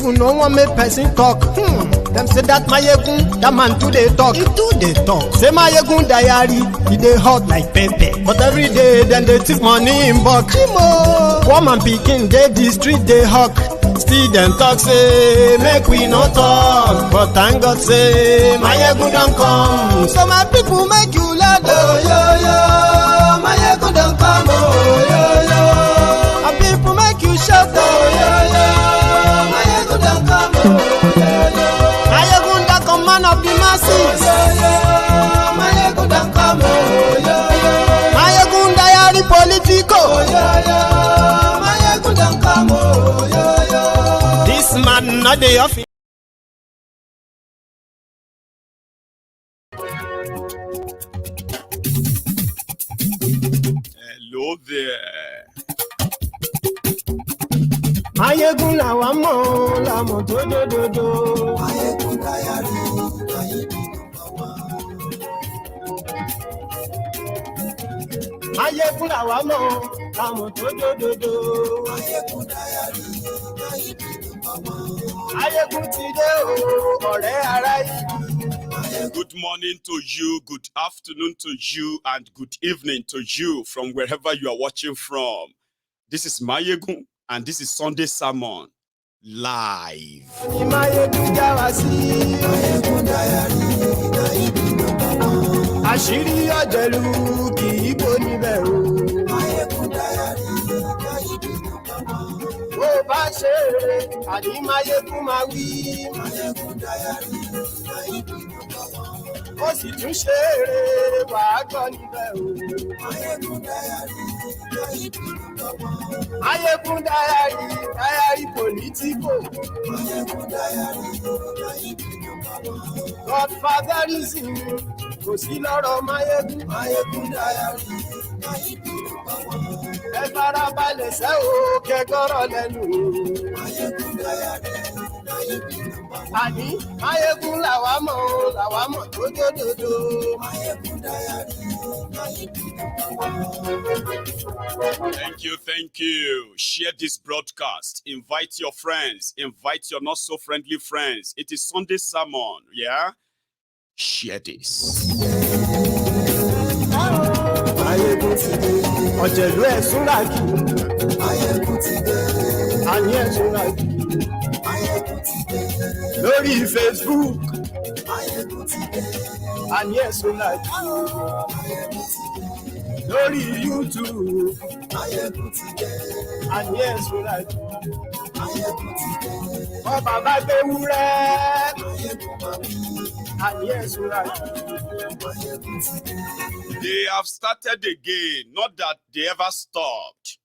people no one make person talk. Them say that Mayegun, that man too they talk. He too they talk. Say Mayegun diary, he dey hot like pepper. But every day then they take money in bulk. Poor man picking, they the street they hawk. Still them talk say make we no talk. But thank God say Mayegun don't come. So my people make you laugh. Oh yo yo, Mayegun don't come. Oh yo yo, and people make you shout. Oh yo yo, Mayegun don't come. Oh yo yo, Mayegun the command of the masses. Oh yo yo, Mayegun don't come. Oh yo yo, Mayegun diary politico. Oh yo yo, Mayegun don't come. Oh yo yo, this man not the office. Hello there. Mayegun làwa mọ̀ làmọ̀ tó dòdòdò. Mayegun diary, Mayegun number 1. Mayegun làwa mọ̀ làmọ̀ tó dòdòdò. Mayegun diary, Mayegun number 1. Mayegun ti dé o, ọ̀rẹ́ ará ìlú. Good morning to you, good afternoon to you, and good evening to you from wherever you are watching from. This is Mayegun, and this is Sunday Sermon live. Mayegun já wa sí. Mayegun diary, Mayegun number 1. Àṣírí ọ̀jẹ̀lú kì í bò níbẹ̀ o. Mayegun diary, Mayegun number 1. Bó bá ṣe eré, àní Mayegun máa wí. Mayegun diary, Mayegun number 1. Ó sì tún ṣe eré, wàá gbọ́ níbẹ̀ o. Mayegun diary, Mayegun number 1. Mayegun diary politico. Mayegun diary, Mayegun number 1. Godfatherism kò sí lọ́rọ̀ Mayegun. Mayegun diary, Mayegun number 1. Ẹ farabalẹ̀ sẹ́ o, kẹgọ́rọ̀ lẹ́nu o. Mayegun diary, Mayegun number 1. Àní Mayegun làwa mọ̀ tó dòdòdò. Mayegun diary, Mayegun number 1. Thank you. Share this broadcast. Invite your friends. Invite your not so friendly friends. It is Sunday Sermon, yeah? Share this. Mayegun ti dé, ọ̀jẹ̀lú ẹ̀ súnra kì í. Mayegun ti dé, Àní ẹ̀ súnra kì í. Mayegun ti dé, Lórí Facebook, Mayegun ti dé, àní ẹ̀ súnra kì í. Mayegun ti dé, Lórí YouTube, Mayegun ti dé, àní ẹ̀ súnra kì í. Mayegun ti dé, Ọba bá gbé wúrẹ́, Mayegun máa bí, àní ẹ̀ súnra kì í. Mayegun ti dé. They have started again. Not that they ever stopped,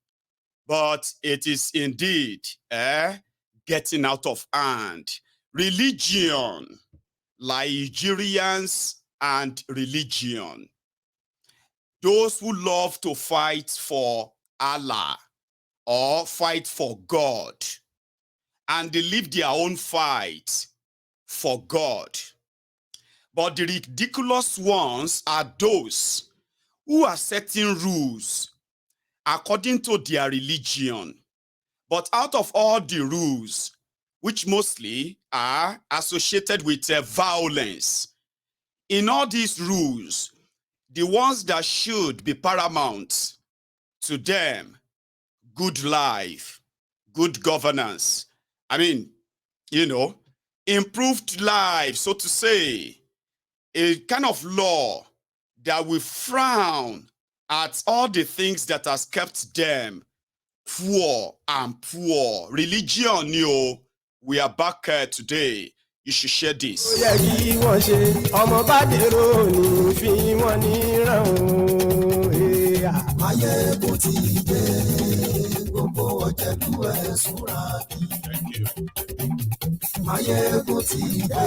but it is indeed getting out of hand. Religion, Nigerians and religion. Those who love to fight for Allah or fight for God, and they live their own fight for God. But the ridiculous ones are those who are setting rules according to their religion. But out of all the rules, which mostly are associated with violence, in all these rules, the ones that should be paramount to them, good life, good governance, improved life, so to say, a kind of law that will frown at all the things that has kept them poor and poor. Religion, we are back today. You should share this. Ó yẹ kí wọ́n ṣe ọmọ bá dèrò ní fi wọ́n níran o. Mayegun ti dé, gbogbo ọ̀jẹ̀lú ẹ̀ súnra kì í. Thank you. Mayegun ti dé,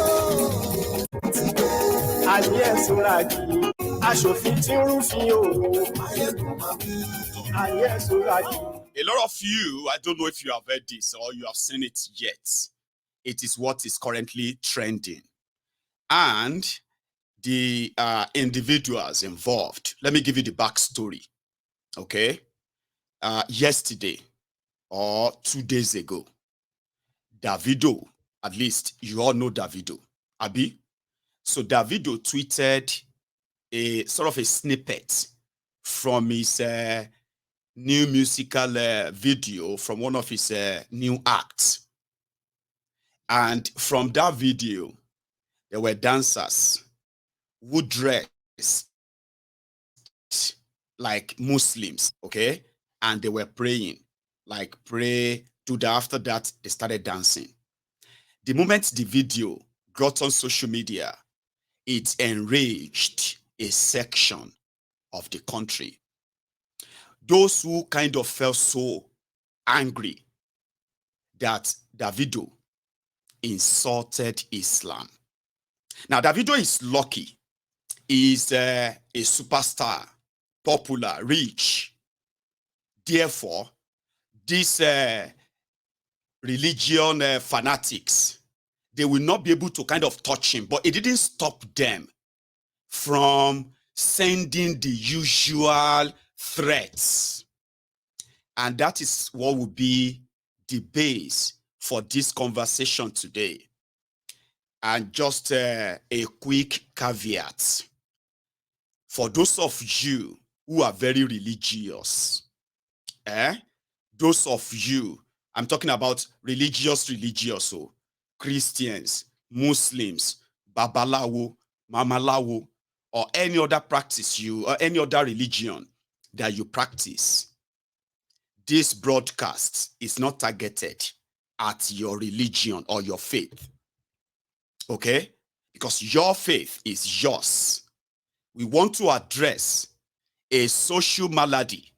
ti dé. Àní ẹ̀ súnra kì í. Aṣòfin tí ń rúfin o. Mayegun máa bí. Àní ẹ̀ súnra kì í. A lot of you, I don't know if you have heard this or you have seen it yet. It is what is currently trending. And the individuals involved. Let me give you the backstory. Okay? Yesterday or 2 days ago, Davido, at least you all know Davido, Abi. So Davido tweeted a sort of a snippet from his new musical video from one of his new acts. And from that video, there were dancers who dressed like Muslims, okay? And they were praying, like pray, do that. After that, they started dancing. The moment the video got on social media, it enraged a section of the country. Those who kind of felt so angry that Davido insulted Islam. Now, Davido is lucky. He's a superstar, popular, rich. Therefore, these religion fanatics, they will not be able to kind of touch him. But it didn't stop them from sending the usual threats. And that is what will be the base for this conversation today. And just a quick caveat. For those of you who are very religious, those of you, I'm talking about religious, so Christians, Muslims, Babalawo, Mamalawo, or any other practice or any other religion that you practice, this broadcast is not targeted at your religion or your faith. Okay? Because your faith is yours. We want to address a social malady.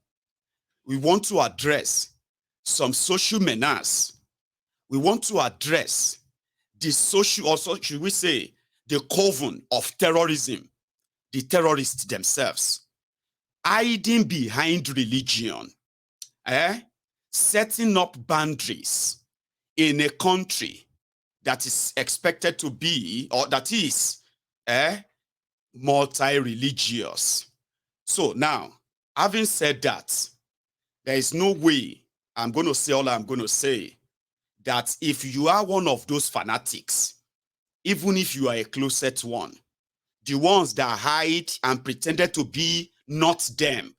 We want to address some social menace. We want to address the social, also should we say, the coven of terrorism, the terrorists themselves, hiding behind religion, setting up boundaries in a country that is expected to be, or that is multi-religious. So now, having said that, there is no way I'm going to say all I'm going to say, that if you are one of those fanatics, even if you are a closet one, the ones that hide and pretended to be not them,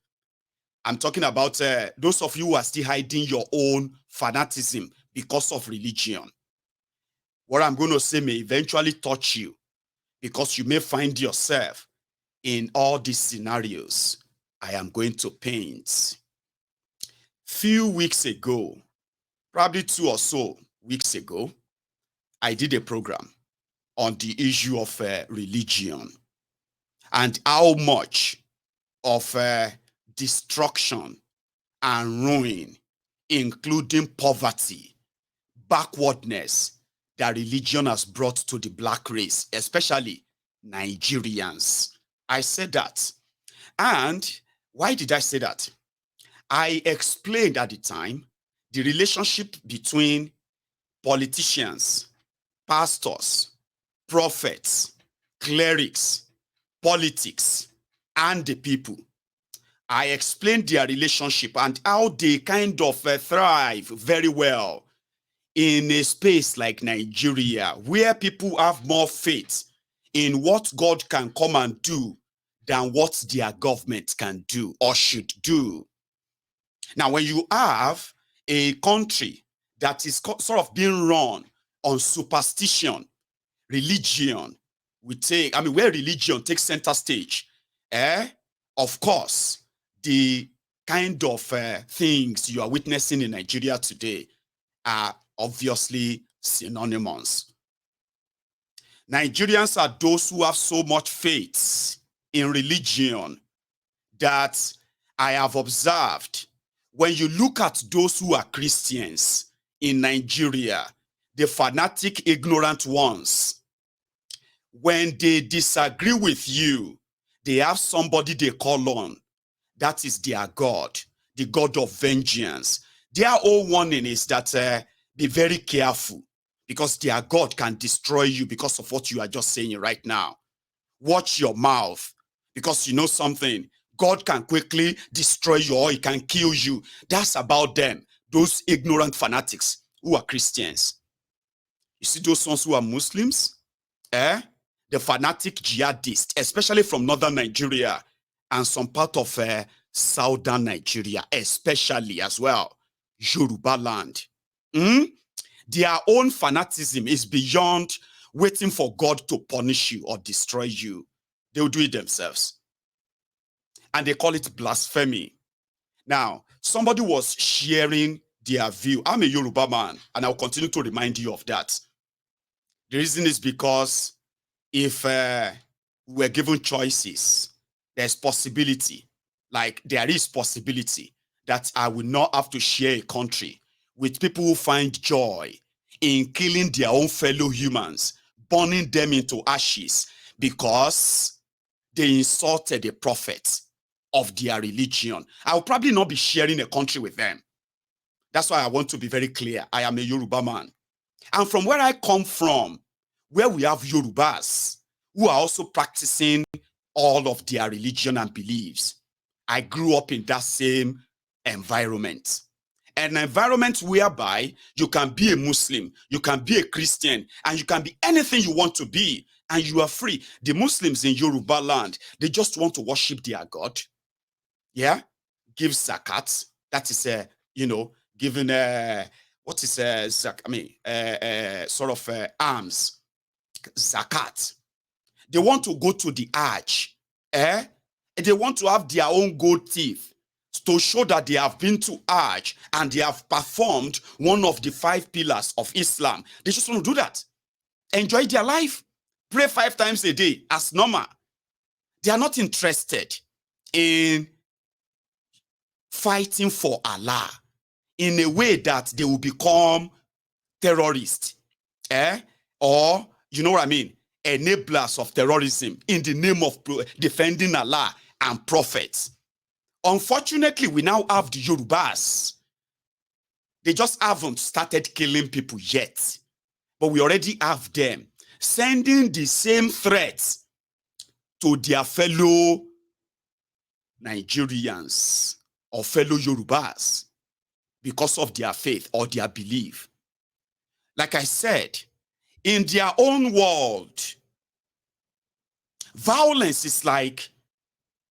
I'm talking about those of you who are still hiding your own fanaticism because of religion. What I'm going to say may eventually touch you, because you may find yourself in all these scenarios I am going to paint. Few weeks ago, probably 2 or so weeks ago, I did a program on the issue of religion and how much of destruction and ruin, including poverty, backwardness, that religion has brought to the black race, especially Nigerians. I said that. And why did I say that? I explained at the time the relationship between politicians, pastors, prophets, clerics, politics, and the people. I explained their relationship and how they kind of thrive very well in a space like Nigeria, where people have more faith in what God can come and do than what their government can do or should do. Now, when you have a country that is sort of being run on superstition, religion, where religion takes center stage, of course, the kind of things you are witnessing in Nigeria today are obviously synonymous. Nigerians are those who have so much faith in religion that I have observed, when you look at those who are Christians in Nigeria, the fanatic, ignorant ones, when they disagree with you, they have somebody they call on. That is their God, the God of vengeance. Their whole warning is that be very careful, because their God can destroy you because of what you are just saying right now. Watch your mouth, because you know something, God can quickly destroy you or he can kill you. That's about them, those ignorant fanatics who are Christians. You see those ones who are Muslims, the fanatic jihadists, especially from northern Nigeria and some part of southern Nigeria, especially as well, Yoruba land. Their own fanaticism is beyond waiting for God to punish you or destroy you. They will do it themselves. And they call it blasphemy. Now, somebody was sharing their view. I'm a Yoruba man, and I'll continue to remind you of that. The reason is because if we're given choices, there's possibility, like there is possibility that I will not have to share a country with people who find joy in killing their own fellow humans, burning them into ashes because they insulted a prophet of their religion. I will probably not be sharing a country with them. That's why I want to be very clear. I am a Yoruba man. And from where I come from, where we have Yorubas who are also practicing all of their religion and beliefs, I grew up in that same environment. An environment whereby you can be a Muslim, you can be a Christian, and you can be anything you want to be, and you are free. The Muslims in Yoruba land, they just want to worship their God. Yeah? Give zakat. That is, giving, what is, alms. Zakat. They want to go to the Hajj. They want to have their own gold teeth to show that they have been to Hajj and they have performed one of the 5 pillars of Islam. They just want to do that. Enjoy their life. Pray 5 times a day as normal. They are not interested in fighting for Allah in a way that they will become terrorists. Or, you know what I mean? Enablers of terrorism in the name of defending Allah and prophets. Unfortunately, we now have the Yorubas. They just haven't started killing people yet. But we already have them sending the same threats to their fellow Nigerians or fellow Yorubas because of their faith or their belief. Like I said, in their own world, violence is like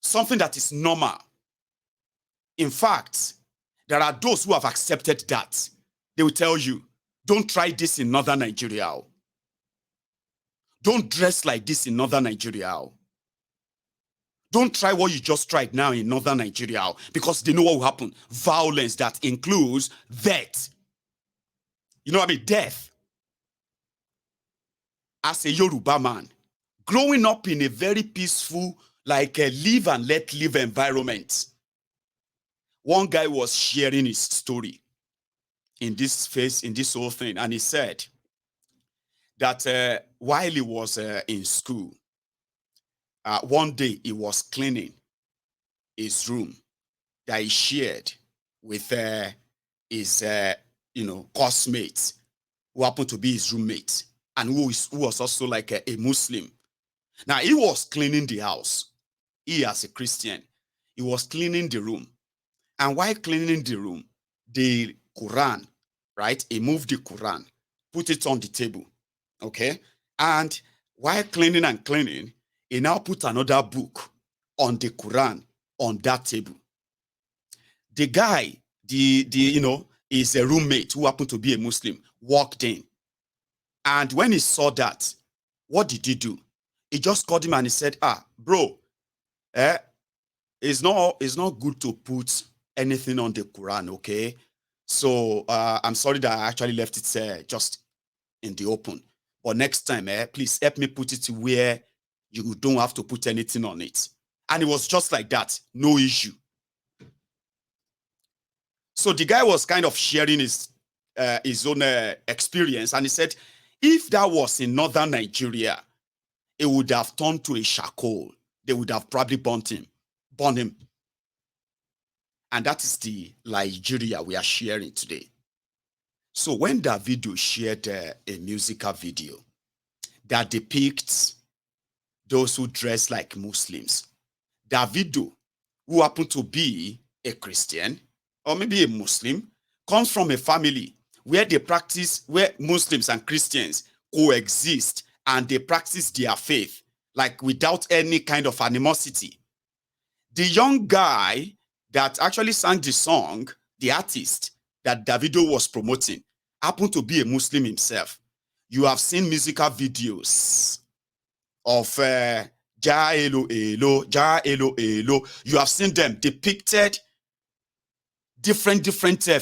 something that is normal. In fact, there are those who have accepted that. They will tell you, don't try this in northern Nigeria. Don't dress like this in northern Nigeria. Don't try what you just tried now in northern Nigeria, because they know what will happen. Violence that includes death. You know what I mean? Death. As a Yoruba man, growing up in a very peaceful, like a live and let live environment, one guy was sharing his story in this whole thing, and he said that while he was in school, one day he was cleaning his room that he shared with his course mates who happened to be his roommate and who was also like a Muslim. Now he was cleaning the house. He, as a Christian, he was cleaning the room. And while cleaning the room, the Quran, right? He moved the Quran, put it on the table, okay? And while cleaning and cleaning, he now put another book on the Quran on that table. The guy, is a roommate who happened to be a Muslim, walked in. And when he saw that, what did he do? He just called him and he said, bro, it's not good to put anything on the Quran, okay? So I'm sorry that I actually left it just in the open. But next time, please help me put it where you don't have to put anything on it. And it was just like that, no issue. So the guy was kind of sharing his own experience, and he said, if that was in northern Nigeria, it would have turned to a charcoal. They would have probably burned him. And that is the Nigeria we are sharing today. So when Davido shared a musical video that depicts those who dress like Muslims, Davido, who happened to be a Christian or maybe a Muslim, comes from a family where Muslims and Christians coexist and they practice their faith, like without any kind of animosity. The young guy that actually sang the song, the artist that Davido was promoting, happened to be a Muslim himself. You have seen musical videos of Ja Elo Elo, Ja Elo Elo. You have seen them depicted different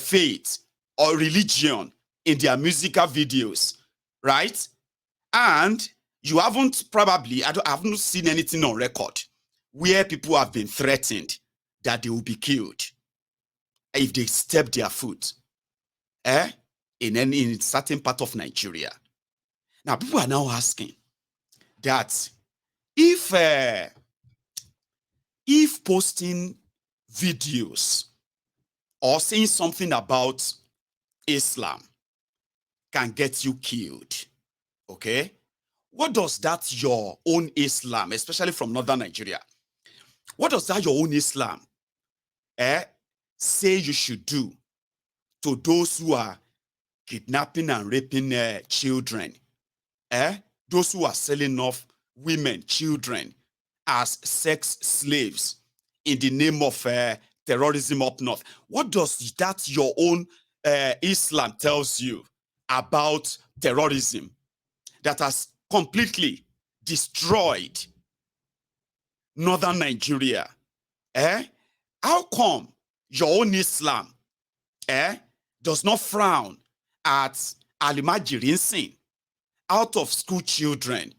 faiths or religion in their musical videos, right? And you haven't probably, I haven't seen anything on record where people have been threatened that they will be killed if they step their foot in a certain part of Nigeria. Now, people are now asking that if posting videos or saying something about Islam can get you killed, okay? What does that your own Islam, especially from northern Nigeria, what does that your own Islam say you should do to those who are kidnapping and raping children? Those who are selling off women, children as sex slaves in the name of terrorism up north. What does that your own Islam tells you about terrorism that has completely destroyed northern Nigeria? How come your own Islam does not frown at Alimajirin sin, out of school children,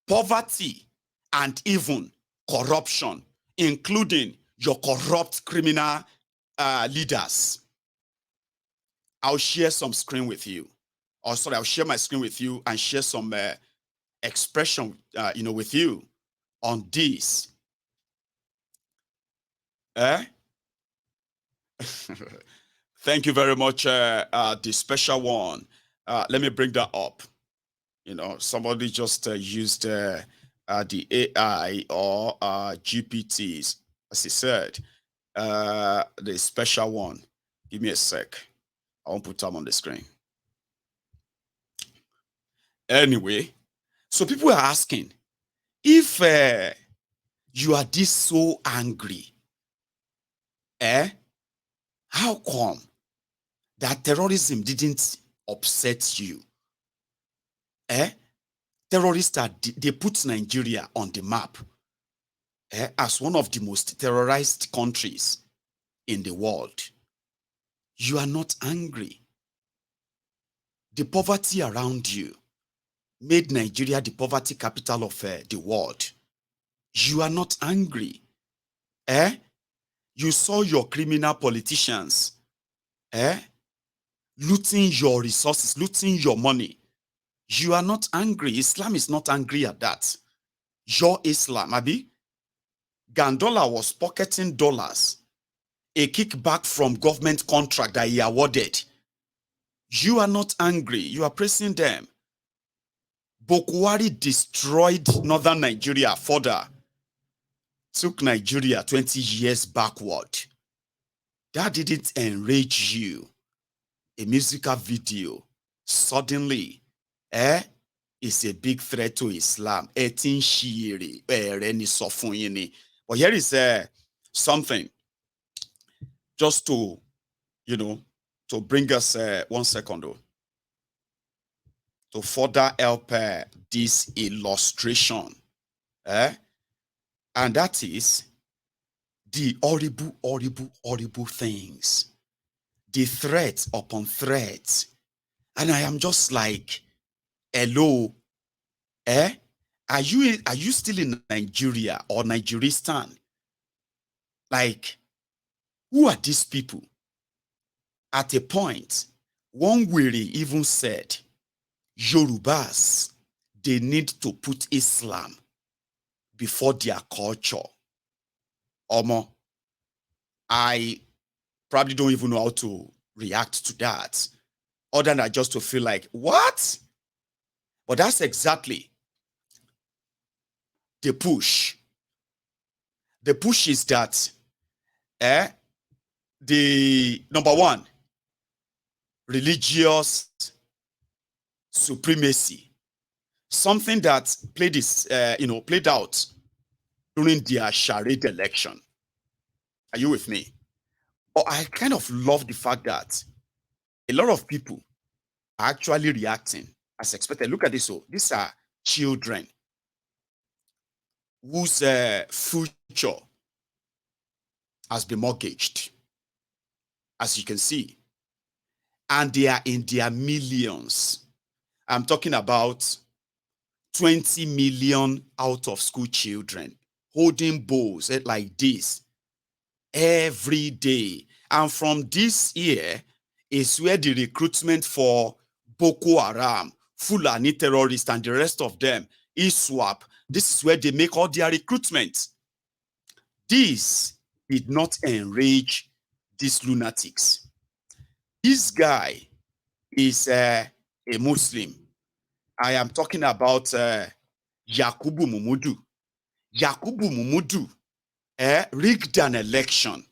poverty, and even corruption, including your corrupt criminal leaders? I'll share some screen with you. Or sorry, I'll share my screen with you and share some expression, with you on this. Thank you very much, the special one. Let me bring that up. Somebody just used the AI or GPTs, as he said, the special one. Give me a sec. I won't put them on the screen. Anyway, so people are asking, if you are this so angry, how come that terrorism didn't upset you? Terrorists, they put Nigeria on the map as one of the most terrorized countries in the world. You are not angry. The poverty around you made Nigeria the poverty capital of the world. You are not angry. You saw your criminal politicians looting your resources, looting your money. You are not angry. Islam is not angry at that. Your Islam, Abi, Gandola was pocketing dollars, a kickback from government contract that he awarded. You are not angry. You are praising them. Bokwari destroyed northern Nigeria further, took Nigeria 20 years backward. That didn't enrage you. A musical video suddenly is a big threat to Islam. But here is something just to, to bring us 1 second though, to further help this illustration. And that is the horrible, horrible, horrible things. The threat upon threat. And I am just like, hello, are you still in Nigeria or Nigeristan? Like, who are these people? At a point, one weary even said, Yorubas, they need to put Islam before their culture. Omo, I probably don't even know how to react to that, other than just to feel like, what? But that's exactly the push. The push is that the number one, religious supremacy, something that played out during their charade election. Are you with me? But I kind of love the fact that a lot of people are actually reacting as expected. Look at this. So these are children whose future has been mortgaged, as you can see. And they are in their millions. I'm talking about 20 million out of school children holding bowls like this every day. And from this year is where the recruitment for Boko Haram, Fulani terrorists, and the rest of them is swap. This is where they make all their recruitment. This did not enrage these lunatics. This guy is a Muslim. I am talking about Yakubu Mumudu. Yakubu Mumudu rigged an election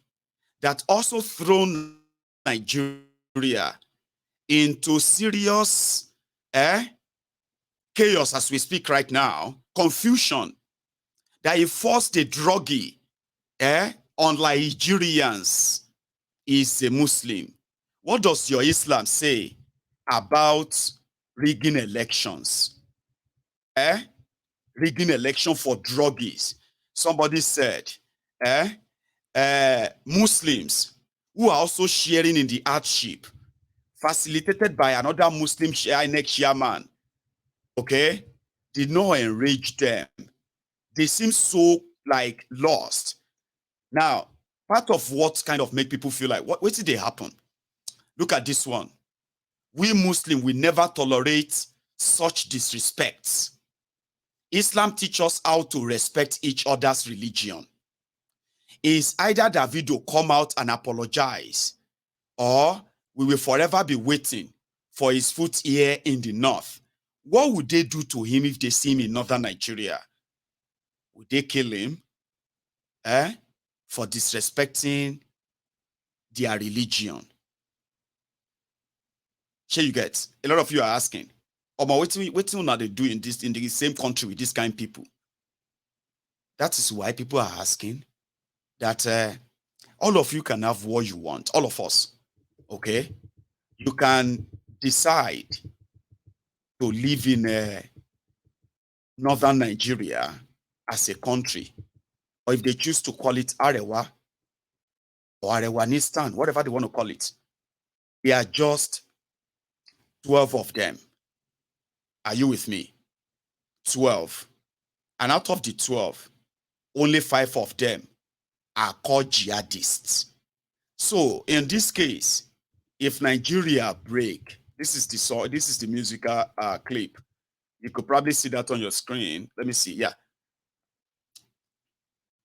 that also thrown Nigeria into serious chaos as we speak right now, confusion, that he forced a druggie on Nigerians is a Muslim. What does your Islam say about rigging elections? Rigging election for druggies. Somebody said, Muslims who are also sharing in the hardship, facilitated by another Muslim INEC chairman, okay, did not enrage them. They seem so like lost. Now, part of what kind of make people feel like, what did they happen? Look at this one. We Muslims will never tolerate such disrespects. Islam teaches us how to respect each other's religion. Is either Davido come out and apologize, or we will forever be waiting for his foot here in the north. What would they do to him if they see him in northern Nigeria? Would they kill him for disrespecting their religion? Sure, you get. A lot of you are asking, what are they doing in the same country with these kind of people? That is why people are asking that all of you can have what you want, all of us, okay? You can decide to live in northern Nigeria as a country, or if they choose to call it Arewa or Arewanistan, whatever they want to call it, they are just 12 of them. Are you with me? 12. And out of the 12, only 5 of them are called jihadists. So in this case, if Nigeria break, this is the musical clip. You could probably see that on your screen. Let me see. Yeah.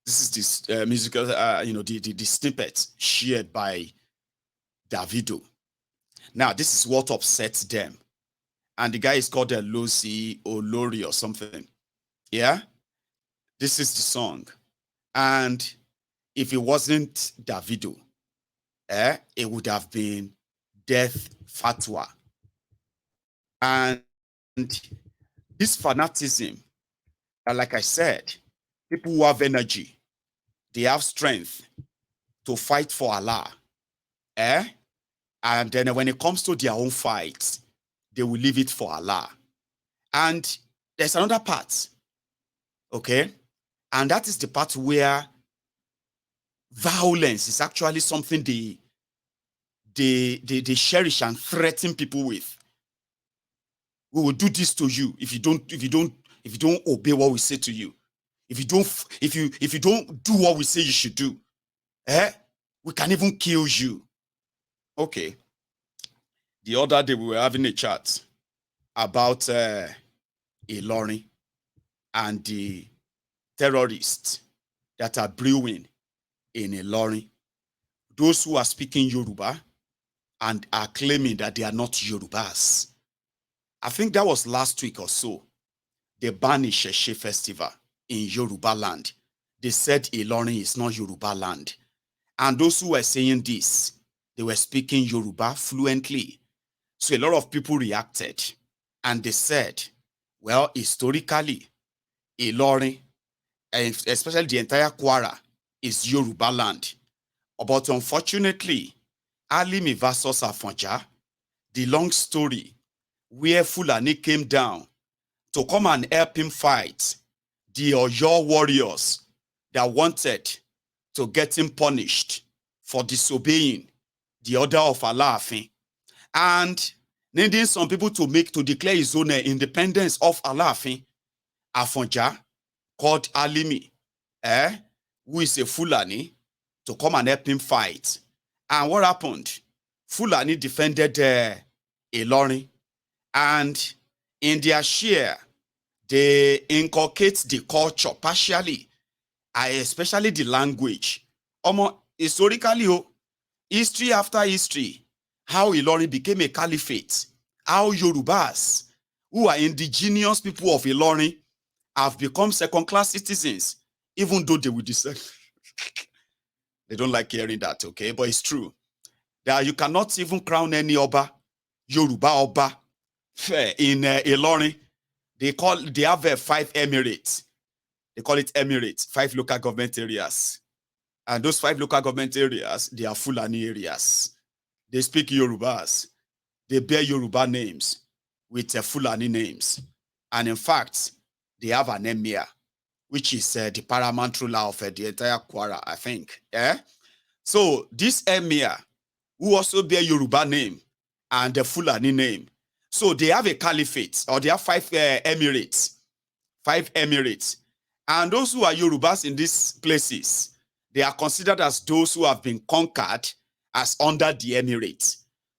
This is this musical, the snippet shared by Davido. Now, this is what upsets them. And the guy is called Losi Olori or something. Yeah? This is the song. And if it wasn't Davido, it would have been Death Fatwa. And this fanaticism, like I said, people who have energy, they have strength to fight for Allah. And then when it comes to their own fights, they will leave it for Allah. And there's another part, okay? And that is the part where violence is actually something they cherish and threaten people with. We will do this to you if you don't obey what we say to you. If you don't do what we say you should do, we can even kill you. Okay. The other day we were having a chat about Ilorin and the terrorists that are brewing in Ilorin. Those who are speaking Yoruba and are claiming that they are not Yorubas. I think that was last week or so. They banned Isheshe festival in Yoruba land. They said Ilorin is not Yoruba land. And those who were saying this, they were speaking Yoruba fluently. So a lot of people reacted and they said, well, historically, Ilorin, and especially the entire Kwara, is Yoruba land. But unfortunately, Alimi versus Afonja, the long story, where Fulani came down to come and help him fight the Oyo warriors that wanted to get him punished for disobeying the order of Alaafin and needing some people to declare his own independence of Alaafin. Afonja called Alimi, who is a Fulani, to come and help him fight. And what happened? Fulani defended Ilorin, and in their share, they inculcate the culture partially, especially the language. Historically, history after history, how Ilorin became a caliphate, how Yorubas, who are indigenous people of Ilorin, have become second-class citizens, even though they will decide. They don't like hearing that, okay? But it's true. That you cannot even crown any Oba, Yoruba Oba, in Ilorin. They have 5 emirates. They call it emirates, 5 local government areas. And those 5 local government areas, they are Fulani areas. They speak Yorubas. They bear Yoruba names with Fulani names. And in fact, they have an emir, which is the paramount ruler of the entire Kwara, I think. So this emir, who also bear Yoruba name and the Fulani name, so they have a caliphate, or they have 5 emirates. 5 emirates. And those who are Yorubas in these places, they are considered as those who have been conquered as under the emirate.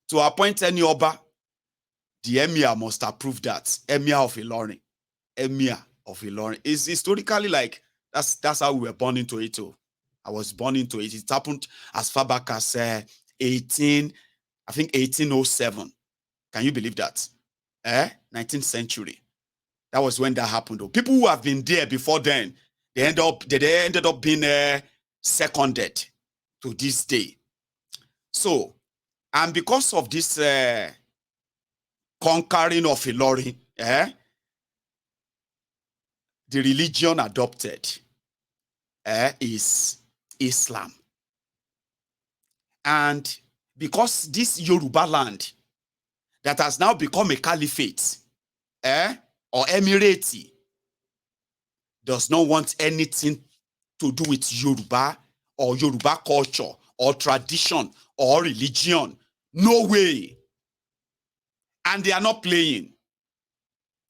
To appoint any Oba, the emir must approve that. Emir of Ilorin. Emir of Ilorin. It's historically like, that's how we were born into it too. I was born into it. It happened as far back as 1807. Can you believe that? 19th century. That was when that happened. Though. People who have been there before then, they ended up being seconded to this day. So, and because of this conquering of Ilorin, the religion adopted is Islam. And because this Yoruba land that has now become a caliphate, or emirate, does not want anything to do with Yoruba or Yoruba culture or tradition or religion. No way. And they are not playing.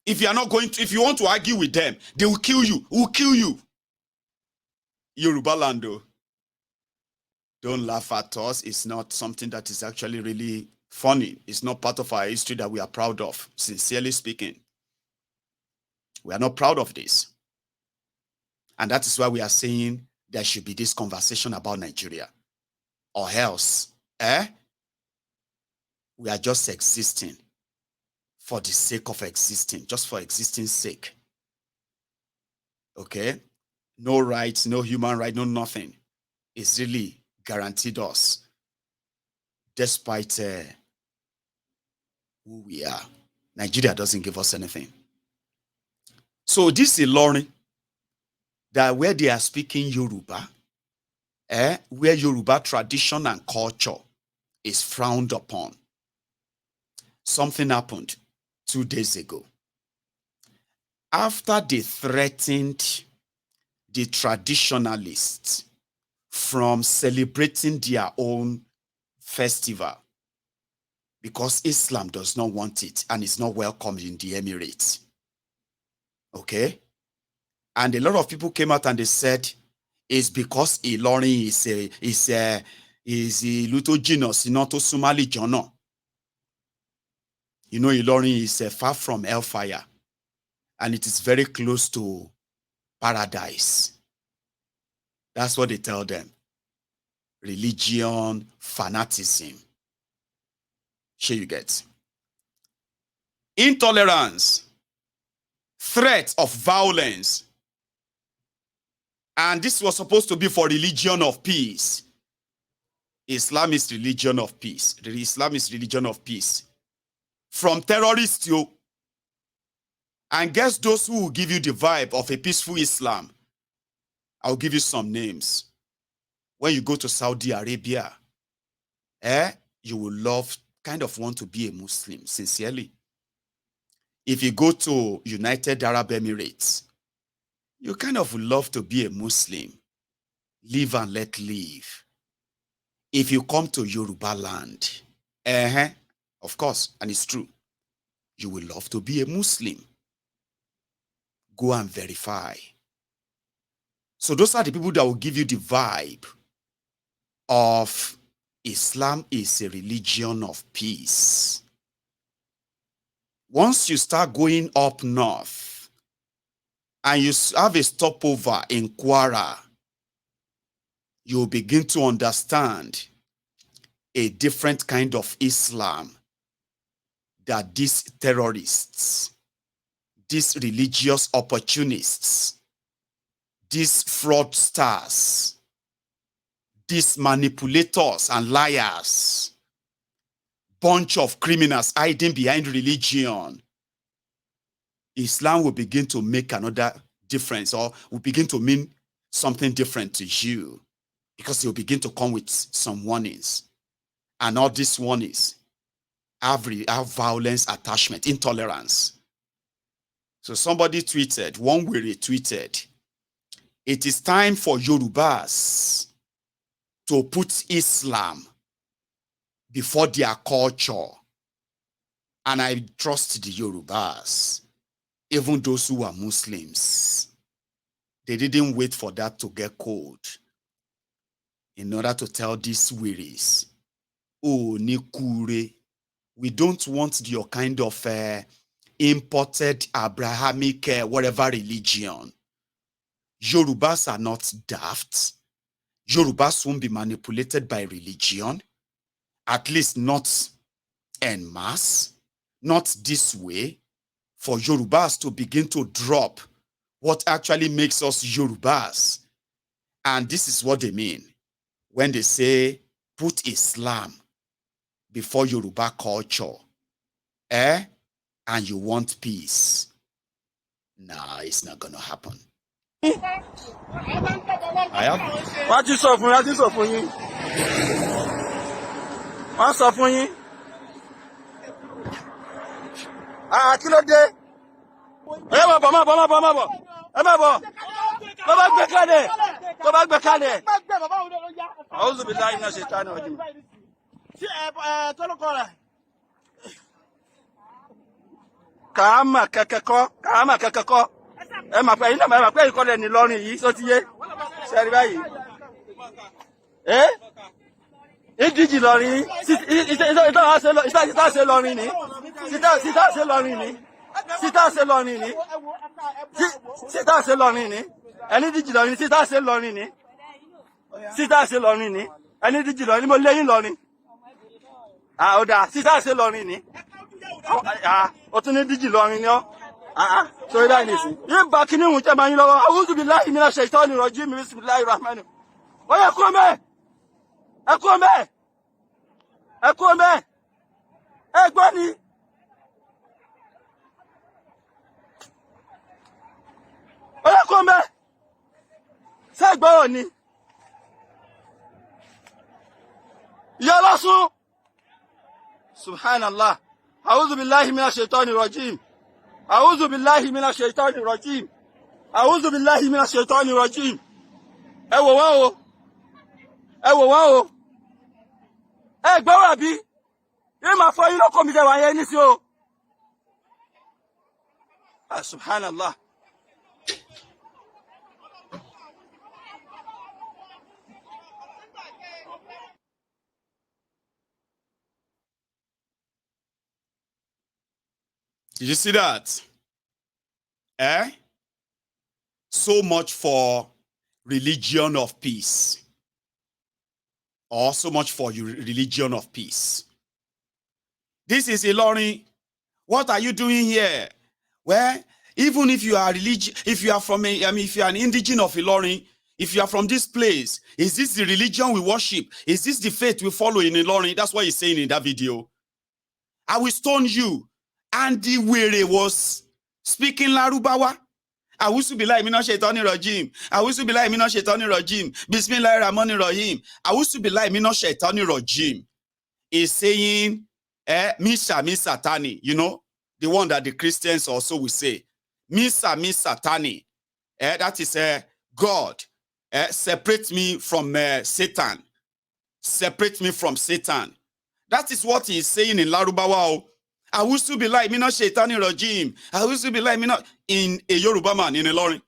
If you want to argue with them, they will kill you. Who will kill you? Yoruba land, though. Don't laugh at us. It's not something that is actually really funny. It's not part of our history that we are proud of, sincerely speaking. We are not proud of this. And that is why we are saying there should be this conversation about Nigeria. Or else, we are just existing for the sake of existing, just for existing's sake. Okay? No rights, no human right, no nothing. It's really guaranteed us, despite who we are. Nigeria doesn't give us anything. So this Ilorin, that where they are speaking Yoruba, where Yoruba tradition and culture is frowned upon. Something happened 2 days ago. After they threatened the traditionalists from celebrating their own festival, because Islam does not want it and is not welcomed in the Emirates. Okay? And a lot of people came out and they said, it's because Ilorin is a little genus, not to Somali Jono. You know, Ilorin is far from hellfire, and it is very close to paradise. That's what they tell them. Religion, fanaticism. Sure you get. Intolerance, threat of violence. And this was supposed to be for religion of peace. Islam is religion of peace. The Islam is religion of peace. from terrorists, you. And guess those who will give you the vibe of a peaceful Islam. I'll give you some names. When you go to Saudi Arabia, you will kind of want to be a Muslim, sincerely. If you go to United Arab Emirates, you kind of would love to be a Muslim. Live and let live. If you come to Yoruba land, of course, and it's true, you will love to be a Muslim. Go and verify. So those are the people that will give you the vibe of Islam is a religion of peace. Once you start going up north and you have a stopover in Kwara, you'll begin to understand a different kind of Islam that these terrorists, these religious opportunists, these fraudsters, these manipulators and liars, bunch of criminals hiding behind religion, Islam will begin to make another difference, or will begin to mean something different to you, because you'll begin to come with some warnings. And all these warnings have violence, attachment, intolerance. So somebody tweeted, one way retweeted, it is time for Yorubas to put Islam before their culture. And I trust the Yorubas, even those who are Muslims. They didn't wait for that to get cold in order to tell these wearies, oh, Nikure, we don't want your kind of imported Abrahamic whatever religion. Yorubas are not daft. Yorubas won't be manipulated by religion, at least not en masse, not this way. For Yorubas to begin to drop what actually makes us Yorubas. And this is what they mean when they say, put Islam before Yoruba culture, and you want peace. Nah, it's not gonna happen. What you suffering? What you suffering? What suffering? Kí ló dé? Ẹ má bọ̀. Ẹ má bọ̀. Tó bá gbé kalẹ̀. A'udhu billahi minash shaitani rajim. Tọ́lọ́kọ̀ rẹ̀. Kàámà kẹ̀kẹ́ kọ́. Ẹ mà pé yín náà mà pé ìkọlẹ̀ ní lọ́rin yìí só ti yé. Ṣẹ́rí báyìí. Ìdíjì lọ́rin. Ìtàṣe lọ́rin ni. Sítàṣe lọ́rin ni. Ẹni díjì lọ́rin. Sítàṣe lọ́rin ni. Ẹni díjì lọ́rin. Mo léyìn lọ́rin. Ó dáa. Sítàṣe lọ́rin ni. Ó tún ní díjì lọ́rin ni ọ́. So that is it. Yín bá kíní ìhùn jẹ́ máa yín lọ́wọ́. A'udhu billahi minash shaitani rajim. Bismillahir rahmanir rahim. Ó yẹ kúrò mẹ́. Ẹ kúrò mẹ́. Ẹ gbọ́ ni. Ó yẹ kúrò mẹ́. Ṣé gbọ́rọ̀ ni? Ìyá lọ́sùn. Subhanallah. A'udhu billahi minash shaitani rajim. A'udhu billahi minash shaitani rajim. A'udhu billahi minash shaitani rajim. Ẹ wò wọ́n o. Ẹ gbọ́rọ̀ bí? Yé máa fọ yín lọ́kọ̀ mi jẹ́ wáyé ní sí o. Subhanallah. Did you see that? So much for religion of peace. Or so much for your religion of peace. This is Ilorin. What are you doing here? Well, even if you are if you are from if you are an indigene of Ilorin, if you are from this place, is this the religion we worship? Is this the faith we follow in Ilorin? That's what he's saying in that video. I will stone you. And the were was speaking Larubawa. I wish to be like Mina Shaitani Rajim. I wish to be like Mina Shaitani Rajim. Bismillah Rahman Rahim. I wish to be like Mina Shaitani Rajim. Is saying, Misa Satani, you know, the one that the Christians also will say. Misa Satani. That is God. Separate me from Satan. Separate me from Satan. That is what he is saying in Larubawa. I wish to be like Mina Shaitani Rajim. I wish to be like Mina in a Yoruba man, in a Lorry.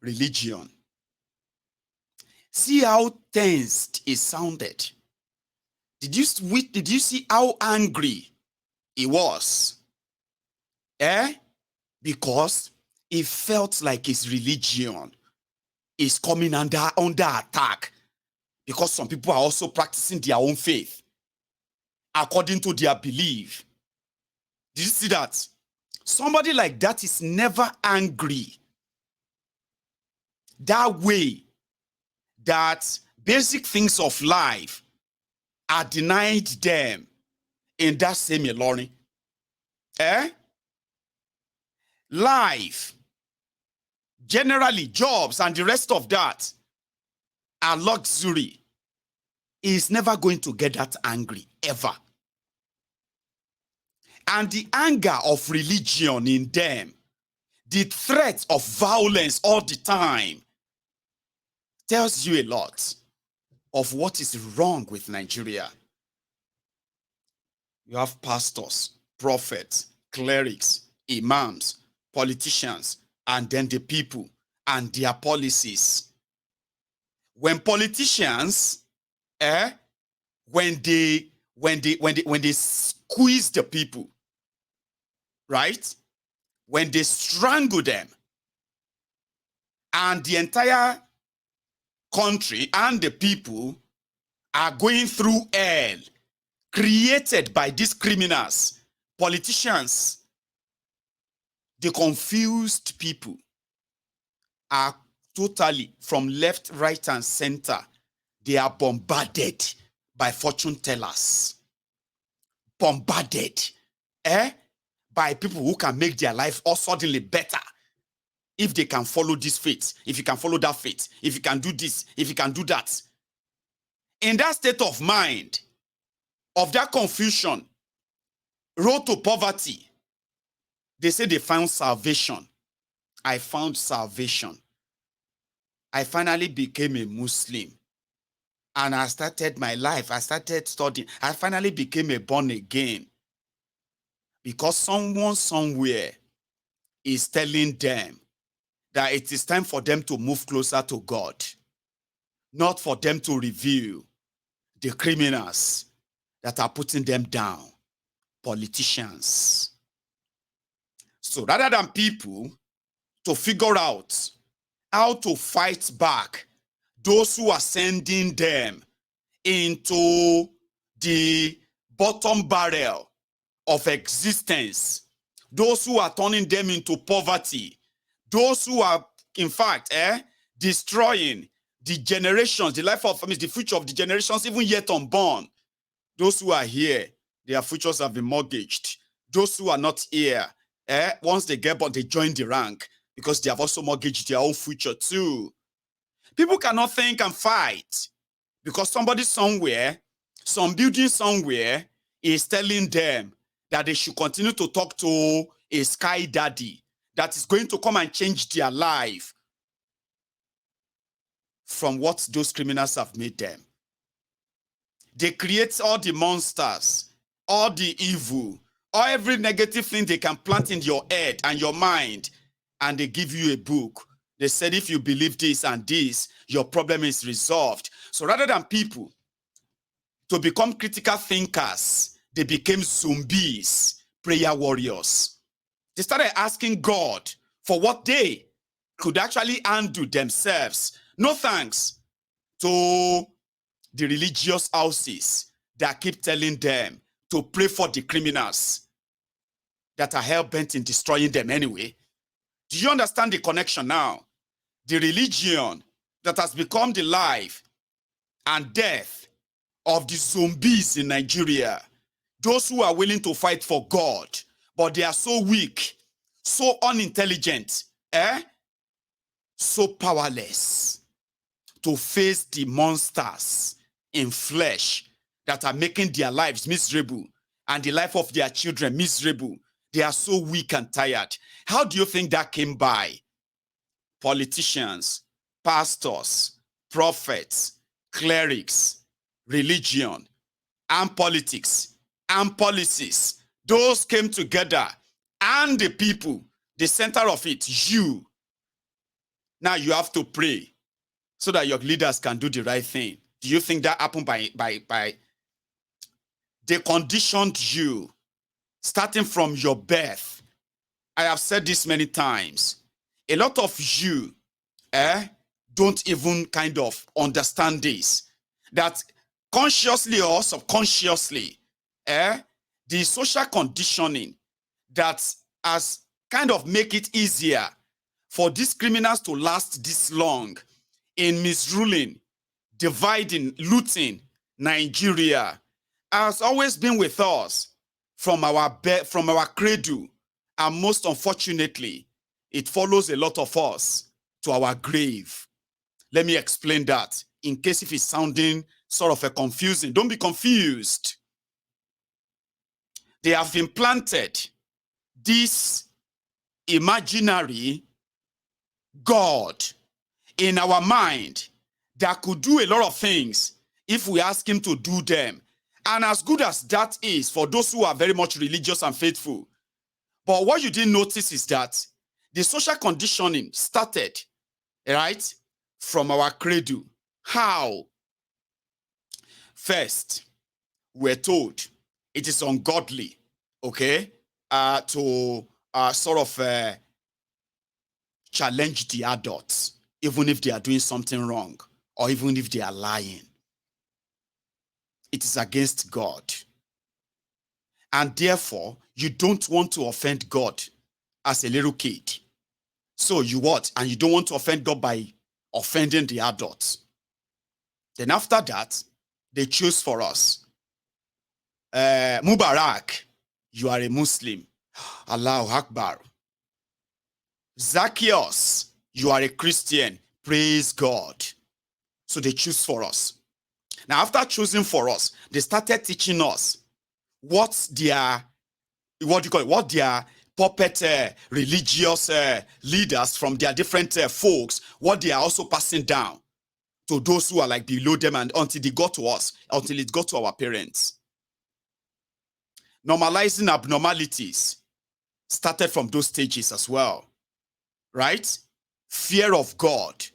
Religion. See how tensed it sounded. Did you see how angry he was? Because he felt like his religion is coming under attack. Because some people are also practicing their own faith according to their belief. Did you see that? Somebody like that is never angry that way, that basic things of life are denied them in that same learning. Life, generally jobs and the rest of that are luxury. He is never going to get that angry, ever. And the anger of religion in them, the threat of violence all the time, tells you a lot of what is wrong with Nigeria. You have pastors, prophets, clerics, imams, politicians, and then the people and their policies. When politicians, when they squeeze the people, right? When they strangle them, and the entire country and the people are going through hell created by these criminals, politicians, the confused people are totally from left, right, and center. They are bombarded by fortune tellers. Bombarded by people who can make their life all suddenly better. If they can follow this faith, if you can follow that faith, if you can do this, if you can do that. In that state of mind, of that confusion, road to poverty, they say they found salvation. I found salvation. I finally became a Muslim. And I started my life. I started studying. I finally became a born again. Because someone somewhere is telling them that it is time for them to move closer to God, not for them to review the criminals that are putting them down, politicians. So rather than people to figure out how to fight back those who are sending them into the bottom barrel of existence, those who are turning them into poverty, those who are, in fact, destroying the generations, the life of families, the future of the generations, even yet unborn. Those who are here, their futures have been mortgaged. Those who are not here, once they get born, they join the rank because they have also mortgaged their own future too. People cannot think and fight because somebody somewhere, some building somewhere is telling them that they should continue to talk to a sky daddy that is going to come and change their life from what those criminals have made them. They create all the monsters, all the evil, or every negative thing they can plant in your head and your mind, and they give you a book. They said, if you believe this and this, your problem is resolved. So rather than people to become critical thinkers, they became zombies, prayer warriors. They started asking God for what they could actually undo themselves. No thanks to the religious houses that keep telling them to pray for the criminals that are hell-bent in destroying them anyway. Do you understand the connection now? The religion that has become the life and death of the zombies in Nigeria. Those who are willing to fight for God, but they are so weak, so unintelligent, so powerless to face the monsters in flesh that are making their lives miserable and the life of their children miserable. They are so weak and tired. How do you think that came by? Politicians, pastors, prophets, clerics, religion, and politics, and policies. Those came together, and the people, the center of it, you. Now you have to pray so that your leaders can do the right thing. Do you think that happened by they conditioned you starting from your birth? I have said this many times. A lot of you don't even kind of understand this, that consciously or subconsciously, the social conditioning that has kind of make it easier for these criminals to last this long in misruling, dividing, looting Nigeria has always been with us from our cradle, and most unfortunately, it follows a lot of us to our grave. Let me explain that in case if it's sounding sort of a confusing. Don't be confused. They have implanted this imaginary God in our mind that could do a lot of things if we ask him to do them. And as good as that is for those who are very much religious and faithful, but what you didn't notice is that the social conditioning started, right, from our cradle. How? First, we're told it is ungodly, okay, to sort of challenge the adults, even if they are doing something wrong, or even if they are lying. It is against God. And therefore, you don't want to offend God as a little kid. So you what? And you don't want to offend God by offending the adults. Then after that, they choose for us. Mubarak, you are a Muslim. Allahu Akbar. Zacchaeus, you are a Christian. Praise God. So they choose for us. Now, after choosing for us, they started teaching us what their puppet religious leaders from their different folks, what they are also passing down to those who are like below them, and until it got to us, until it got to our parents. Normalizing abnormalities started from those stages as well, right? Fear of God.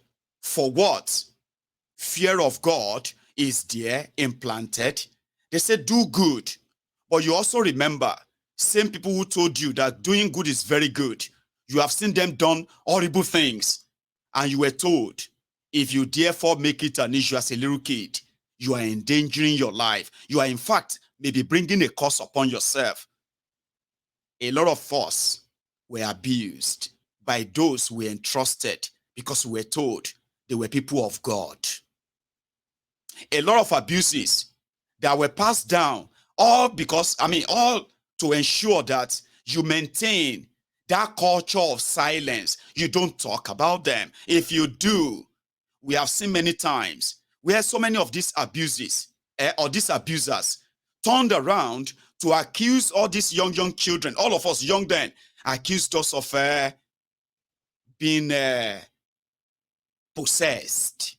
For what? Fear of God is there implanted. They say do good, but you also remember same people who told you that doing good is very good. You have seen them done horrible things, and you were told if you therefore make it an issue as a little kid, you are endangering your life. You are in fact maybe bringing a curse upon yourself. A lot of us were abused by those who were entrusted because we were told they were people of God. A lot of abuses that were passed down, all because, all to ensure that you maintain that culture of silence. You don't talk about them. If you do, we have seen many times where so many of these abuses or these abusers turned around to accuse all these young children, all of us young then, accused us of being possessed.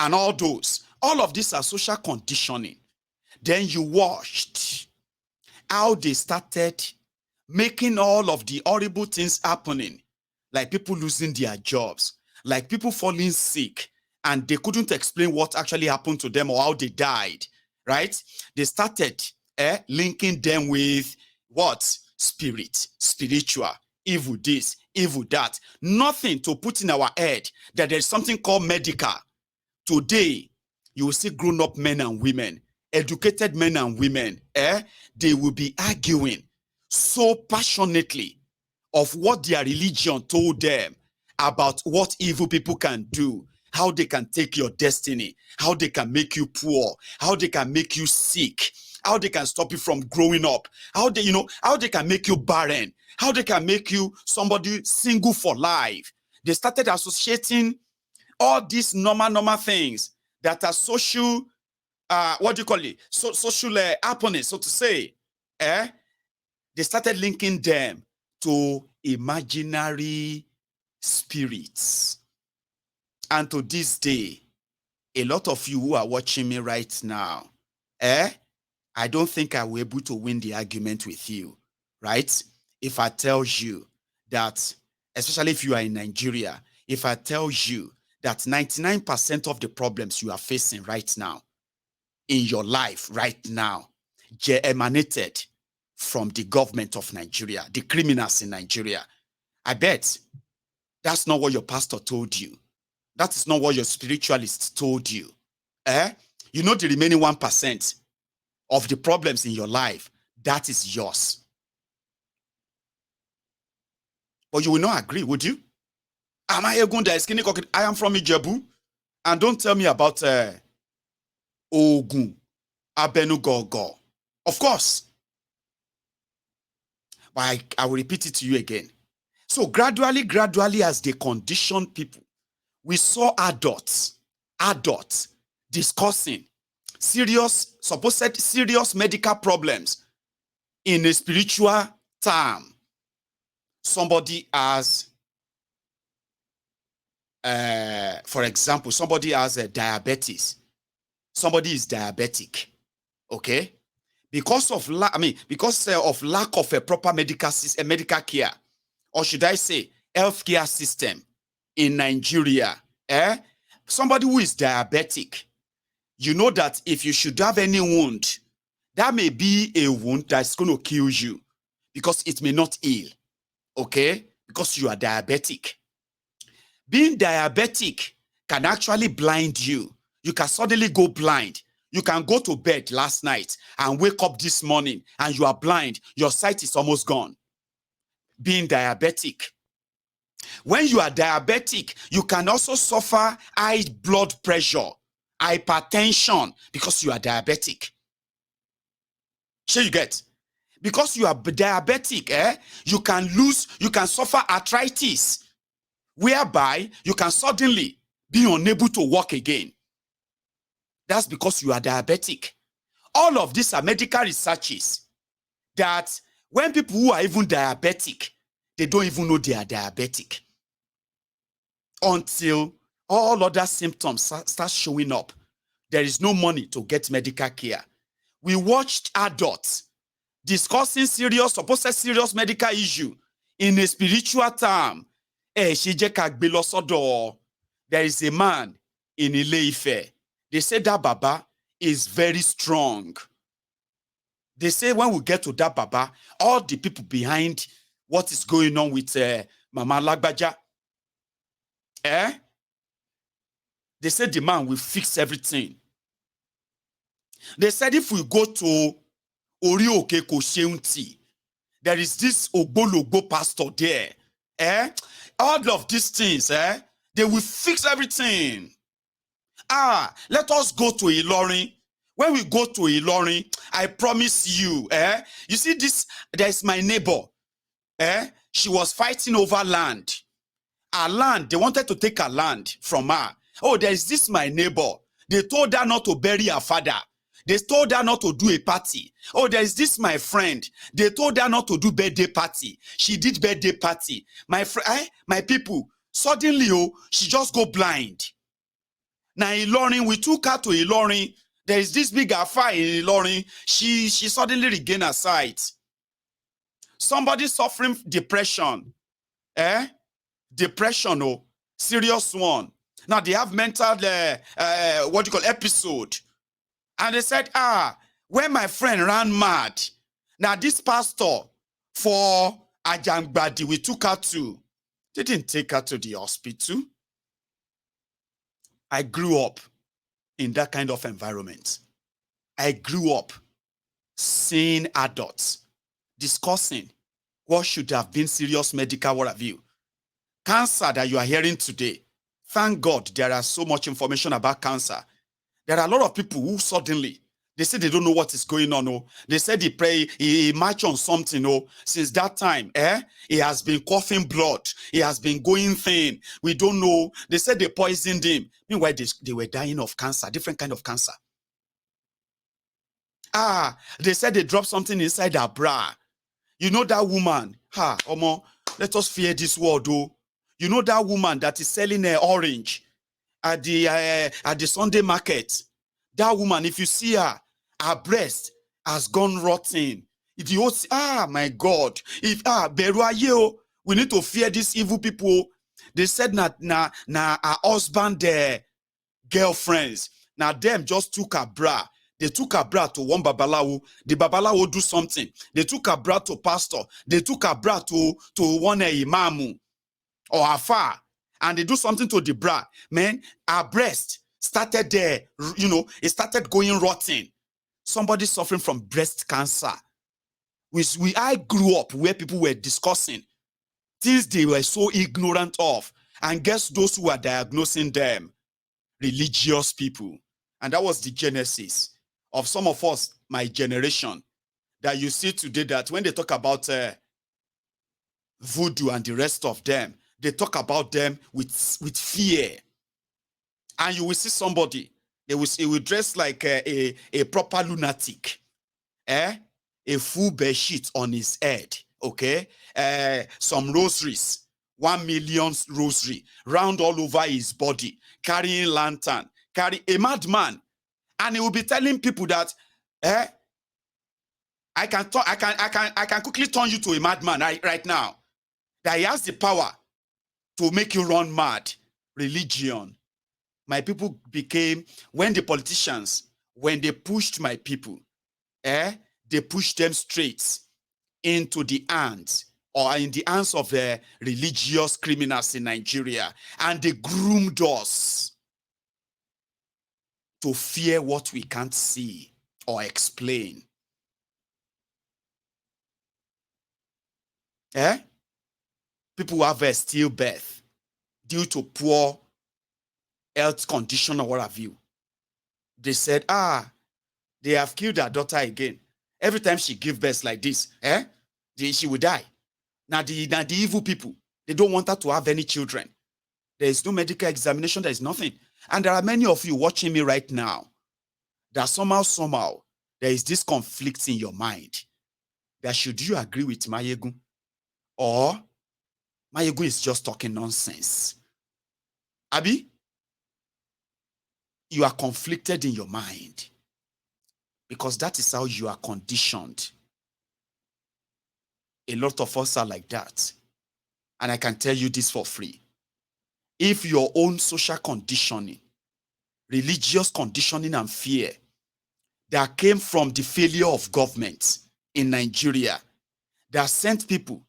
And all of these are social conditioning. Then you watched how they started making all of the horrible things happening, like people losing their jobs, like people falling sick, and they couldn't explain what actually happened to them or how they died, right? They started linking them with what? Spiritual, evil this, evil that. Nothing to put in our head that there's something called medical. Today, you will see grown-up men and women, educated men and women, they will be arguing so passionately of what their religion told them about what evil people can do. how they can take your destiny, how they can make you poor, how they can make you sick, how they can stop you from growing up, how they, how they can make you barren, how they can make you somebody single for life. They started associating all these normal things that are social, social happenings, so to say. They started linking them to imaginary spirits. And to this day, a lot of you who are watching me right now, I don't think I will be able to win the argument with you, right? If I tell you that, especially if you are in Nigeria, if I tell you that 99% of the problems you are facing right now in your life right now emanated from the government of Nigeria, the criminals in Nigeria, I bet that's not what your pastor told you. That is not what your spiritualist told you. You know the remaining 1% of the problems in your life, that is yours. But you will not agree, would you? Am I I am from Ijebu. And don't tell me about Ogun, Abenugogo. Of course. But I will repeat it to you again. So gradually, as they condition people, we saw adults discussing supposed serious medical problems in a spiritual term. Somebody has, for example, somebody has diabetes. Somebody is diabetic, okay? Because of lack of a proper medical care, or should I say, healthcare system in Nigeria, somebody who is diabetic, you know that if you should have any wound, that may be a wound that's going to kill you because it may not heal, okay? Because you are diabetic. Being diabetic can actually blind you. You can suddenly go blind. You can go to bed last night and wake up this morning and you are blind. Your sight is almost gone. Being diabetic. When you are diabetic, you can also suffer high blood pressure, hypertension, because you are diabetic. Sure you get? Because you are diabetic, you can suffer arthritis, whereby you can suddenly be unable to walk again. That's because you are diabetic. All of these are medical researches that when people who are even diabetic, they don't even know they are diabetic until all other symptoms start showing up. There is no money to get medical care. We watched adults discussing supposed serious medical issue in a spiritual term. There is a man in Ile-Ife. They say that Baba is very strong. They say when we get to that Baba, all the people behind what is going on with Mama Lagbaja, they said the man will fix everything. They said if we go to Orioke Kosheunti, there is this Ogbologbo pastor there. All of these things, they will fix everything. Let us go to Ilorin. When we go to Ilorin, I promise you, you see this, there's my neighbor. She was fighting over land. Her land, they wanted to take her land from her. Oh, there's this my neighbor. They told her not to bury her father. They told her not to do a party. Oh, there's this my friend. They told her not to do birthday party. She did birthday party. My people, suddenly, she just go blind. Now, Ilorin, we took her to Ilorin. There is this big affair in Ilorin. She suddenly regained her sight. Somebody suffering depression. Depression, serious one. Now, they have mental, episode. And they said, when my friend ran mad, now this pastor for Ajangbadi, we took her to, they didn't take her to the hospital. I grew up in that kind of environment. I grew up seeing adults discussing what should have been serious medical, what have you. Cancer that you are hearing today, Thank God there are so much information about cancer. There are a lot of people who suddenly, they say they don't know what is going on. Oh. They said he marched on something. Oh. Since that time, he has been coughing blood. He has been going thin. We don't know. They said they poisoned him. Meanwhile, they were dying of cancer, different kind of cancer. They said they dropped something inside her bra. You know that woman, Omo, let us fear this word, oh. You know that woman that is selling orange at the Sunday market. That woman, if you see her, her breast has gone rotten. If you my God, if Beruaye, we need to fear these evil people. They said na her husband girlfriends. Now them just took her bra. They took her bra to one babalawo. The babalawo do something. They took her bra to pastor. They took her bra to one imamu or afar. And they do something to the bra. Man, her breast started there. It started going rotten. Somebody suffering from breast cancer. I grew up where people were discussing things they were so ignorant of. And guess those who are diagnosing them? Religious people. And that was the genesis of some of us, my generation, that you see today, that when they talk about voodoo and the rest of them, they talk about them with fear. And you will see somebody, he will dress like a proper lunatic, a full bed sheet on his head, okay? Some rosaries, 1 million rosary, round all over his body, carrying lantern, carry a madman. And he will be telling people that, I can quickly turn you to a madman right now. That he has the power to make you run mad. Religion. My people became, when the politicians, when they pushed my people, they pushed them straight into the hands, or in the hands of the religious criminals in Nigeria. And they groomed us to fear what we can't see or explain. People who have a stillbirth due to poor health condition or what have you. They said, they have killed her daughter again. Every time she gives birth like this, she will die. Now the evil people, they don't want her to have any children. There is no medical examination, there is nothing. And there are many of you watching me right now that somehow, there is this conflict in your mind. That should you agree with Mayegun? Or Mayegun is just talking nonsense. Abi, you are conflicted in your mind because that is how you are conditioned. A lot of us are like that. And I can tell you this for free. If your own social conditioning, religious conditioning and fear that came from the failure of government in Nigeria, that sent people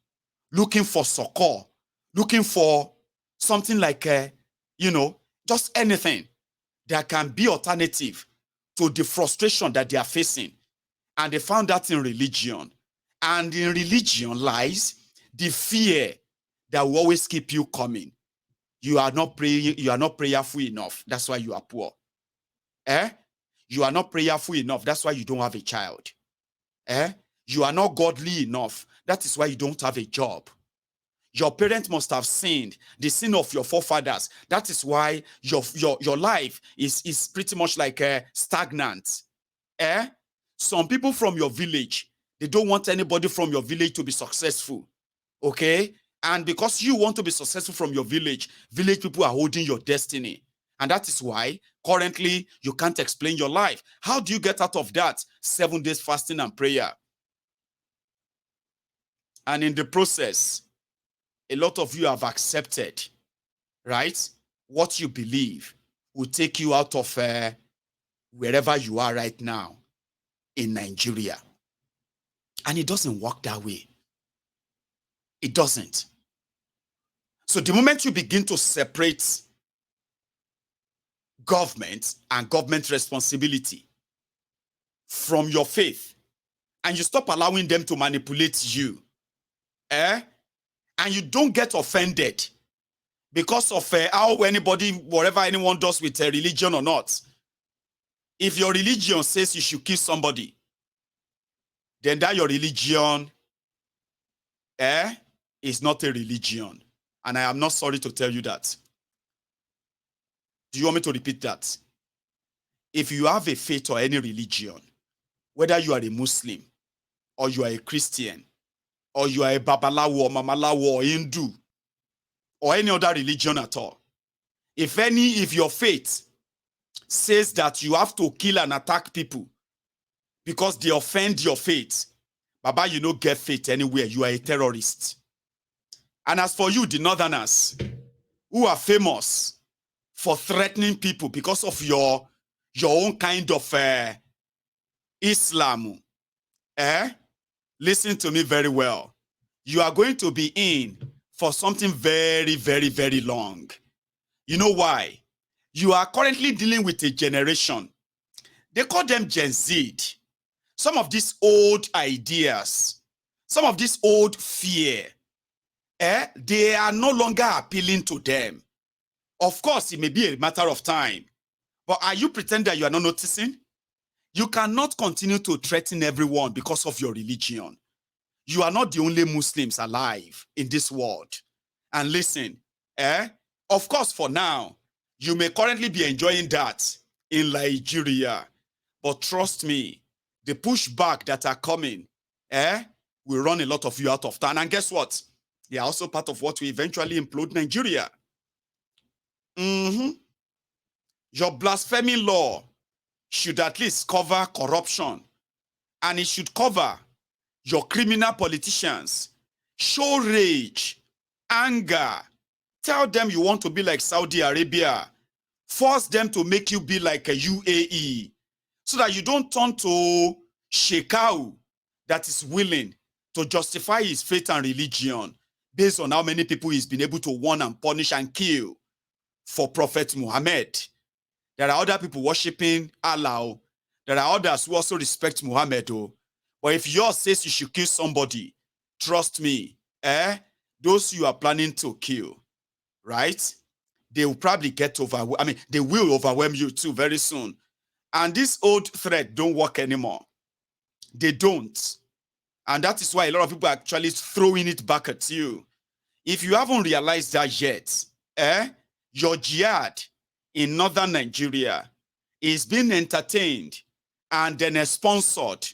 looking for succor, looking for something like, just anything that can be alternative to the frustration that they are facing. And they found that in religion. And in religion lies the fear that will always keep you coming. You are not praying, you are not prayerful enough. That's why you are poor. You are not prayerful enough. That's why you don't have a child. You are not godly enough. That is why you don't have a job. Your parents must have sinned, the sin of your forefathers. That is why your life is pretty much like stagnant. Some people from your village, they don't want anybody from your village to be successful. Okay? And because you want to be successful from your village people are holding your destiny. And that is why currently you can't explain your life. How do you get out of that? 7 days fasting and prayer. And in the process, a lot of you have accepted, right? What you believe will take you out of wherever you are right now in Nigeria. And it doesn't work that way. It doesn't. So the moment you begin to separate government and government responsibility from your faith, and you stop allowing them to manipulate you, and you don't get offended because of how anybody, whatever anyone does with a religion or not. If your religion says you should kill somebody, then that your religion is not a religion. And I am not sorry to tell you that. Do you want me to repeat that? If you have a faith or any religion, whether you are a Muslim, or you are a Christian, or you are a Babalawo or Mamalawo or Hindu, or any other religion at all, if your faith says that you have to kill and attack people because they offend your faith, Baba, you don't get faith anywhere. You are a terrorist. And as for you, the Northerners, who are famous for threatening people because of your own kind of Islam, listen to me very well. You are going to be in for something very, very, very long. You know why? You are currently dealing with a generation. They call them Gen Z. Some of these old ideas, some of this old fear, they are no longer appealing to them. Of course, it may be a matter of time. But are you pretending that you are not noticing? You cannot continue to threaten everyone because of your religion. You are not the only Muslims alive in this world. And listen, of course, for now, you may currently be enjoying that in Nigeria. But trust me, the pushback that are coming, will run a lot of you out of town. And guess what? They are also part of what will eventually implode Nigeria. Your blasphemy law should at least cover corruption. And it should cover your criminal politicians. Show rage, anger. Tell them you want to be like Saudi Arabia. Force them to make you be like a UAE. So that you don't turn to Shekau that is willing to justify his faith and religion based on how many people he's been able to warn and punish and kill for Prophet Muhammad. There are other people worshiping Allah. There are others who also respect Muhammad. But if yours says you should kill somebody, trust me, those you are planning to kill, right? They will probably they will overwhelm you too very soon. And this old threat don't work anymore. They don't. And that is why a lot of people are actually throwing it back at you. If you haven't realized that yet, your jihad in northern Nigeria is being entertained and then sponsored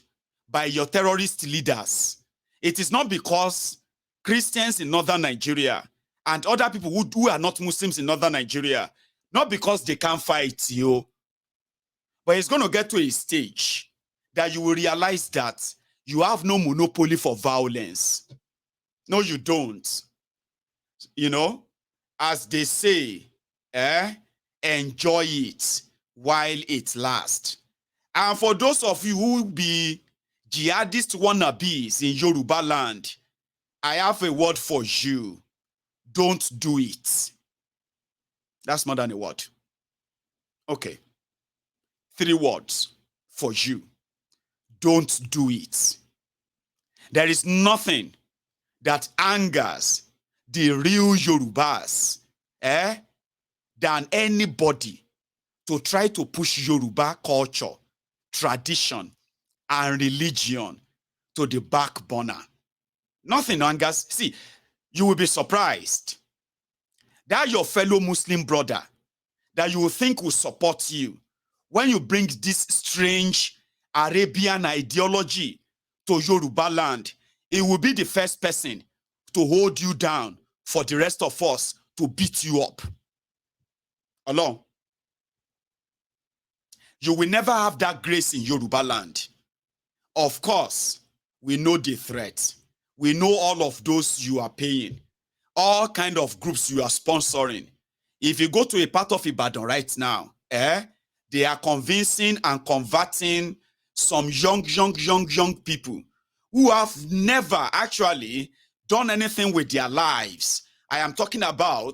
by your terrorist leaders. It is not because Christians in northern Nigeria and other people who are not Muslims in northern Nigeria, not because they can't fight you, but it's going to get to a stage that you will realize that you have no monopoly for violence. No, you don't. You know, as they say, enjoy it while it lasts. And for those of you who be jihadist wannabes in Yoruba land, I have a word for you. Don't do it. That's more than a word. Okay. 3 words for you. Don't do it. There is nothing that angers the real Yorubas than anybody to try to push Yoruba culture, tradition, and religion to the back burner. Nothing angers. See, you will be surprised that your fellow Muslim brother that you will think will support you when you bring this strange Arabian ideology to Yoruba land, it will be the first person to hold you down for the rest of us to beat you up. Alone. You will never have that grace in Yoruba land. Of course, we know the threat. We know all of those you are paying. All kind of groups you are sponsoring. If you go to a part of Ibadan right now, they are convincing and converting some young people who have never actually done anything with their lives. I am talking about